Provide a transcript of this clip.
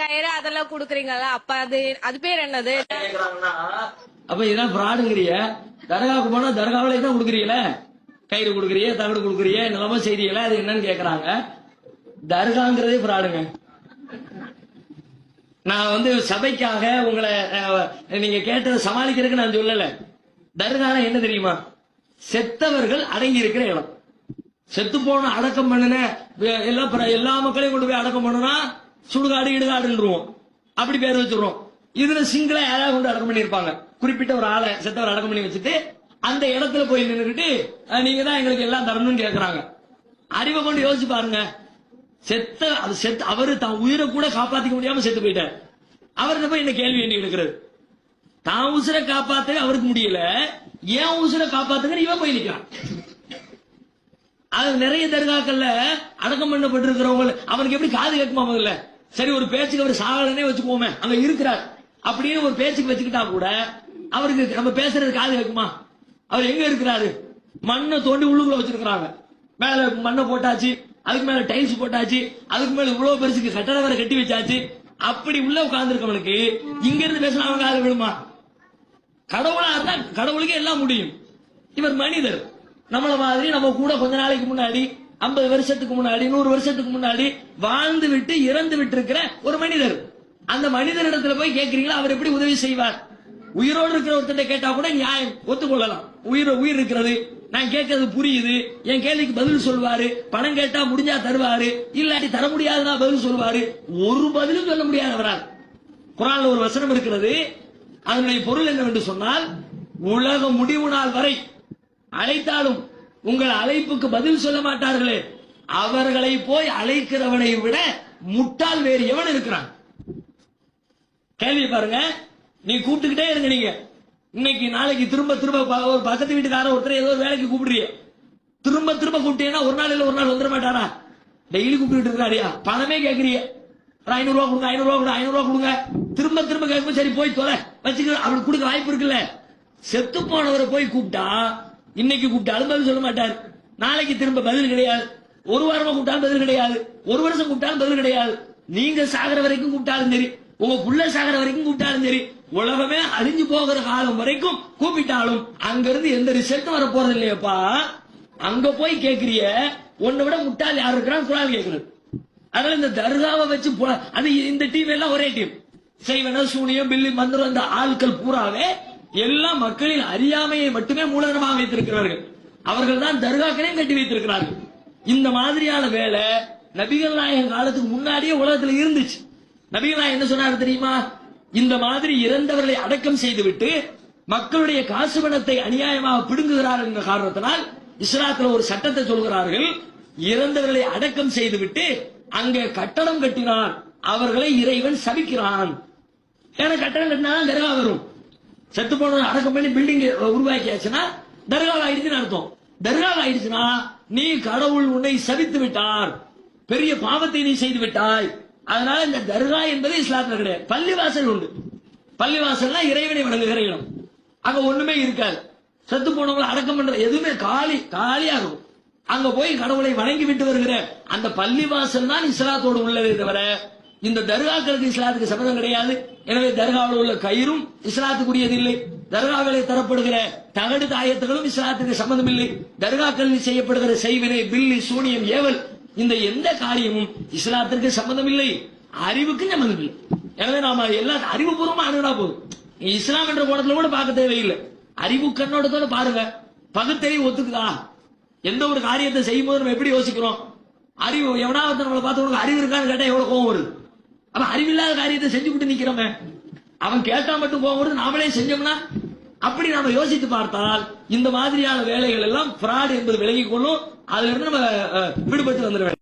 கயிறு அதெல்லாம் குடுக்குறீங்களா? அப்ப அது அது பேர் என்னது? கேக்குறாங்கன்னா அப்ப இதெல்லாம் ஃப்ராடுங்கிறிய. தர்காவுக்கு போனா தர்காவில தான் குடுக்குறீங்களே, கயிறு குடுக்குறிய, தகடு குடுக்குறிய, நிலம செய்றீங்களா, அது என்னன்னு கேக்குறாங்க. தர்காங்கிறதே ஃப்ராடுங்க. நான் சபைக்காக உங்களை நீங்க கேட்டதை சமாளிக்கிறதுக்கு நான் சொல்லல. தர்கானா என்ன தெரியுமா? செத்தவர்கள் அடங்கி இருக்கிற இடம். செத்து போன அடக்கம் பண்ணுன எல்லா மக்களையும் கொண்டு போய் அடக்கம் பண்ணுனா சுடுகாடு இடுகாடுன்றோம், அப்படி பேர் வச்சிருவோம். இதுல சிங்கள யாராவது கொண்டு அடக்கம் பண்ணிருப்பாங்க. குறிப்பிட்ட ஒரு ஆளை செத்தவர் அடக்கம் பண்ணி வச்சுட்டு அந்த இடத்துல போய் நின்றுட்டு நீங்க தான் எங்களுக்கு எல்லாம் தரணும்னு கேக்குறாங்க. அறிவை கொண்டு யோசிச்சு பாருங்க. அவரு தான் உயிரை கூட காப்பாத்திக்க முடியாம செத்து போயிட்டார். அவர்கிட்ட போய் என்ன கேள்வி வேண்டி எடுக்கிறது? தான் உசுரை காப்பாத்த அவருக்கு முடியல, ஏன் உசுரை காப்பாத்துங்க இவன் போய் நிக்கிறான். அது நிறைய தர்காக்கள்ல அடக்கம் பண்ணப்பட்டிருக்கிறவங்க அவனுக்கு எப்படி காது கேட்குமா? முதல்ல சரி ஒரு பேச்சுக்கு அவர் சாகலனே வச்சுக்கோமே, அங்க இருக்கிறார் அப்படின்னு ஒரு பேச்சுக்கு வச்சுக்கிட்டா கூட அவருக்கு நம்ம பேசுறது காது கேட்குமா? அவர் எங்க இருக்கிறாரு? மண்ணை தோண்டி உள்ளுக்குள்ள வச்சிருக்கிறாங்க. மேல மண்ணை போட்டாச்சு, அதுக்கு மேல டைல்ஸ் போட்டாச்சு, அதுக்கு மேல இவ்வளவு பெருசுக்கு கட்டட வேற கட்டி வச்சாச்சு. அப்படி உள்ள உட்கார்ந்து இருக்கவனுக்கு இங்க இருந்து பேசினா அவங்க காது விழுமா? கடவுளா இருந்தா கடவுளுக்கு எல்லாம் முடியும். இவர் மனிதர், நம்மள மாதிரி நம்ம கூட கொஞ்ச நாளைக்கு முன்னாடி 50 வருஷத்துக்கு முன்னாடி 100 வருஷத்துக்கு முன்னாடி வாழ்ந்து விட்டு இறந்து விட்டு இருக்கிற ஒரு மனிதர். அந்த மனிதனிடத்துல போய் கேட்கிறீங்களா, அவர் எப்படி உதவி செய்வார்? உயிரோடு இருக்கிற ஒருத்தர் கேட்டா கூட நியாயம் ஒத்துக்கொள்ளலாம். உயிர் இருக்கிறது, நான் கேட்கறது புரியுது, என் கேள்விக்கு பதில் சொல்வாரு, பணம் கேட்டா முடிஞ்சா தருவாரு, இல்லாட்டி தர முடியாதுன்னா பதில் சொல்வாரு. ஒரு பதிலும் சொல்ல முடியாதவரால். குர்ஆன்ல ஒரு வசனம் இருக்கிறது, அதனுடைய பொருள் என்னவென்று சொன்னால், உலக முடிவு நாள் வரை அழைத்தாலும் உங்கள் அழைப்புக்கு பதில் சொல்ல மாட்டார்களே, அவர்களை போய் அழைக்கிறவனை விட முட்டாள் வேறு எவன் இருக்கிறான்? கேள்வி பாருங்க. நீ கூப்பிட்டுக்கிட்டே இருங்க. நீங்க இன்னைக்கு நாளைக்கு திரும்ப ஒரு பக்கத்து வீட்டுக்கார ஒருத்தர் ஏதோ வேலைக்கு கூப்பிடுறிய, திரும்ப கூப்பிட்டீங்கன்னா ஒரு நாள் இல்ல ஒரு நாள் வந்துட மாட்டாரா? டெய்லி கூப்பிட்டு இருக்காரியா, பணமே கேட்கறிய, ஒரு 500 ரூபா கொடுங்க, 500 ரூபா கொடுங்க, 500 ரூபா கொடுங்க, திரும்ப கேட்கும். சரி போய் தொலை வச்சுக்க, அவளுக்கு கொடுக்க வாய்ப்பு இருக்குல்ல. செத்து போனவரை போய் கூப்பிட்டா இன்னைக்கு கூப்பிட்டாலும் பதில் சொல்ல மாட்டார், நாளைக்கு திரும்ப பதில் கிடையாது, ஒரு வாரமா கூப்பிட்டாலும் பதில் கிடையாது, ஒரு வருஷம் கூப்பிட்டாலும் பதில் கிடையாது. நீங்க சாகர வரைக்கும் கூப்பிட்டாலும் சரி, உங்க புள்ள சாகர வரைக்கும் கூப்பிட்டாலும் சரி, உலகமே அழிஞ்சு போகிற காலம் வரைக்கும் கூப்பிட்டாலும் அங்கிருந்து எந்த ரிசல்ட்டும் வர போறது இல்லையப்பா. அங்க போய் கேட்கிறிய, உன்னை விட முட்டாள் யார் இருக்கிறான் குரான் கேட்கிறது. அதனால இந்த தர்காவை வச்சு அது இந்த டீம் எல்லாம் ஒரே டீம். செய்வன சூனியம் பில்லி மந்திரம், இந்த ஆட்கள் பூராவே எல்லா மக்களின் அறியாமையை மட்டுமே மூலதனமாக வைத்திருக்கிறார்கள். அவர்கள் தான் தர்காக்களையும் கட்டி வைத்திருக்கிறார்கள். இந்த மாதிரியான வேலை நபிகள் நாயகம் காலத்துக்கு முன்னாடியே உலகத்துல இருந்துச்சு. நபிகள் நாயகம் என்ன சொன்னாரு தெரியுமா? இந்த மாதிரி இறந்தவர்களை அடக்கம் செய்துவிட்டு மக்களுடைய காசு பணத்தை அநியாயமாக பிடுங்குகிறார்கள் என்ற காரணத்தினால் இஸ்லாத்துல ஒரு சட்டத்தை சொல்கிறார்கள். இறந்தவர்களை அடக்கம் செய்துவிட்டு அங்கே கட்டடம் கட்டினார் அவர்களை இறைவன் சபிக்கிறான். ஏன்னா கட்டடம் கட்டினாதான் தர்கா வரும். செத்து போன அடக்கம் பண்ணி பில்டிங் உருவாக்கியாச்சுன்னா தர்காவ் ஆயிடுச்சுன்னு அர்த்தம். தர்காவ் ஆயிடுச்சுன்னா நீ கடவுள் உன்னை சபித்து விட்டார், பெரிய பாவத்தை நீ செய்து விட்டாய். அதனால இந்த தர்கா என்பது இஸ்லாத்துல கிடையாது. பள்ளிவாசல் உண்டு. பள்ளிவாசல்னா இறைவனை வணங்குகிற இடம். அங்க ஒண்ணுமே இருக்காது. செத்து போனவங்களை அடக்கம் பண்ற எதுவுமே காலியா இருக்கும். அங்க போய் கடவுளை வணங்கி விட்டு வருகிற அந்த பள்ளிவாசல் தான் இஸ்லாத்தோடு உள்ளதே தவிர இந்த தர்காக்களுக்கு இஸ்லாத்துக்கு சம்மதம் கிடையாது. எனவே தர்காவில் உள்ள கயிறும் இஸ்லாத்துக்குரியது இல்லை. தர்காவிலே தரப்படுகிற தகடு தாயத்துகளும் இஸ்லாத்துக்கு சம்மதம் இல்லை. தர்காக்களில் செய்யப்படுகிற செய்வினை பில்லி சூனியம் ஏவல் இந்த எந்த காரியமும் இஸ்லாத்திற்கு சம்மதம் இல்லை, அறிவுக்கு சம்மதம் இல்லை. எனவே நாம எல்லாம் அறிவுபூர்வமா அணுகுனா போதும். இஸ்லாம் என்ற கோணத்துல கூட பார்க்க தேவையில்லை, அறிவு கண்ணோட்டத்தோட பாருங்க. பகுத்தறிவு ஒத்துக்குதா? எந்த ஒரு காரியத்தை செய்யும் போது நம்ம எப்படி யோசிக்கிறோம்? அறிவு எவனாவது நம்மளை பார்த்து உனக்கு அறிவு இருக்கான்னு கேட்டா எவ்வளவு கோவம் வருது. அவன் அறிவில்லாத காரியத்தை செஞ்சு விட்டு நிக்கிறோமே, அவன் கேட்டா மட்டும் கோவம் வருது, நாமளே செஞ்சோம்னா. அப்படி நாம யோசித்து பார்த்தால் இந்த மாதிரியான வேலைகள் எல்லாம் ஃப்ராட் என்பது விலகிக் கொள்ளும். அதுல இருந்து நம்ம விடுபட்டு வந்துட வேண்டும்.